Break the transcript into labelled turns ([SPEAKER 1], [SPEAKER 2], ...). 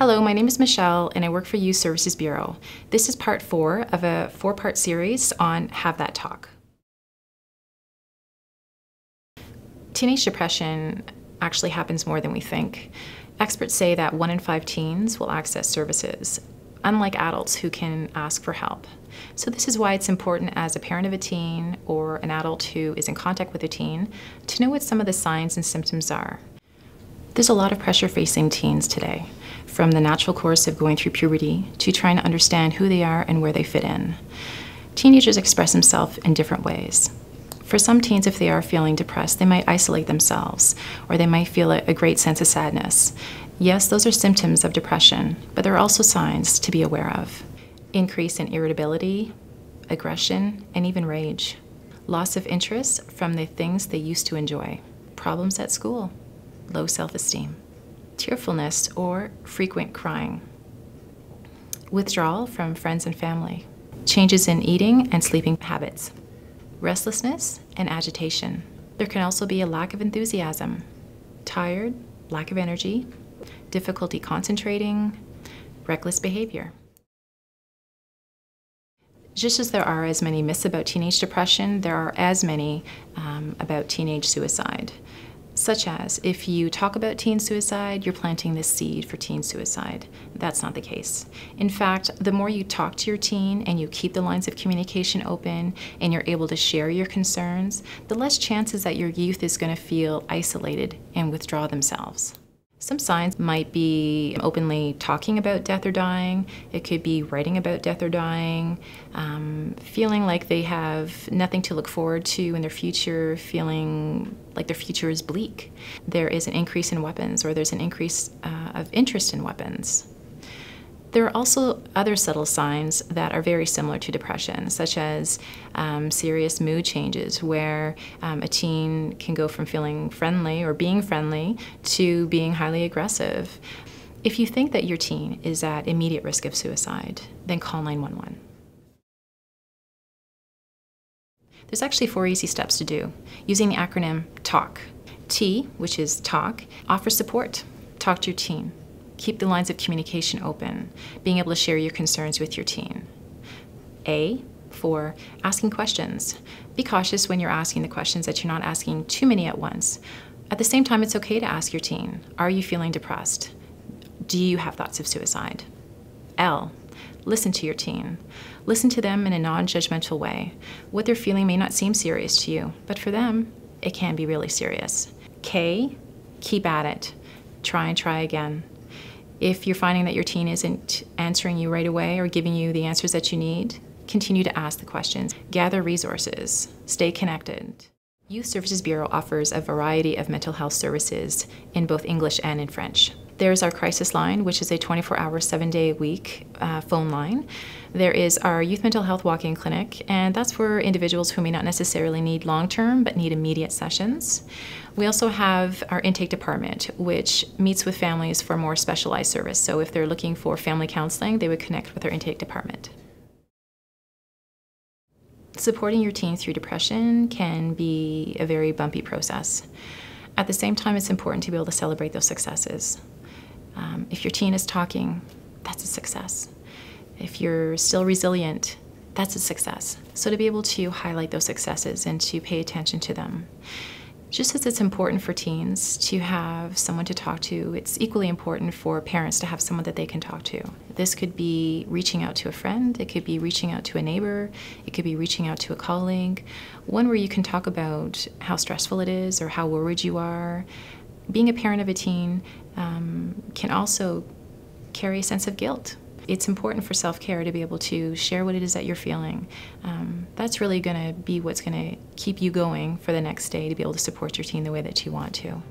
[SPEAKER 1] Hello, my name is Michelle and I work for Youth Services Bureau. This is part 4 of a 4-part series on Have That Talk. Teenage depression actually happens more than we think. Experts say that 1 in 5 teens will access services, unlike adults who can ask for help. So this is why it's important as a parent of a teen or an adult who is in contact with a teen to know what some of the signs and symptoms are. There's a lot of pressure facing teens today, from the natural course of going through puberty to trying to understand who they are and where they fit in. Teenagers express themselves in different ways. For some teens, if they are feeling depressed, they might isolate themselves, or they might feel a great sense of sadness. Yes, those are symptoms of depression, but there are also signs to be aware of. Increase in irritability, aggression, and even rage. Loss of interest from the things they used to enjoy. Problems at school. Low self-esteem. Tearfulness or frequent crying. Withdrawal from friends and family. Changes in eating and sleeping habits. Restlessness and agitation. There can also be a lack of enthusiasm. Tired, lack of energy, difficulty concentrating, reckless behavior. Just as there are as many myths about teenage depression, there are as many about teenage suicide. Such as, if you talk about teen suicide, you're planting this seed for teen suicide. That's not the case. In fact, the more you talk to your teen and you keep the lines of communication open and you're able to share your concerns, the less chances that your youth is going to feel isolated and withdraw themselves. Some signs might be openly talking about death or dying. It could be writing about death or dying, feeling like they have nothing to look forward to in their future, feeling like their future is bleak. There is an increase in weapons, or there's an increase of interest in weapons. There are also other subtle signs that are very similar to depression, such as serious mood changes, where a teen can go from feeling friendly or being friendly to being highly aggressive. If you think that your teen is at immediate risk of suicide, then call 911. There's actually 4 easy steps to do, using the acronym TALK. T, which is talk, offers support. Talk to your teen. Keep the lines of communication open, being able to share your concerns with your teen. A, for asking questions. Be cautious when you're asking the questions that you're not asking too many at once. At the same time, it's okay to ask your teen, are you feeling depressed? Do you have thoughts of suicide? L, listen to your teen. Listen to them in a non-judgmental way. What they're feeling may not seem serious to you, but for them, it can be really serious. K, keep at it. Try and try again. If you're finding that your teen isn't answering you right away or giving you the answers that you need, continue to ask the questions. Gather resources. Stay connected. Youth Services Bureau offers a variety of mental health services in both English and in French. There's our crisis line, which is a 24-hour, 7-day-a-week phone line. There is our youth mental health walk-in clinic, and that's for individuals who may not necessarily need long-term but need immediate sessions. We also have our intake department, which meets with families for more specialized service. So if they're looking for family counseling, they would connect with our intake department. Supporting your teen through depression can be a very bumpy process. At the same time, it's important to be able to celebrate those successes. If your teen is talking, that's a success. If you're still resilient, that's a success. So to be able to highlight those successes and to pay attention to them. Just as it's important for teens to have someone to talk to, it's equally important for parents to have someone that they can talk to. This could be reaching out to a friend, it could be reaching out to a neighbor, it could be reaching out to a colleague, one where you can talk about how stressful it is or how worried you are. Being a parent of a teen can also carry a sense of guilt. It's important for self-care to be able to share what it is that you're feeling. That's really going to be what's going to keep you going for the next day, to be able to support your teen the way that you want to.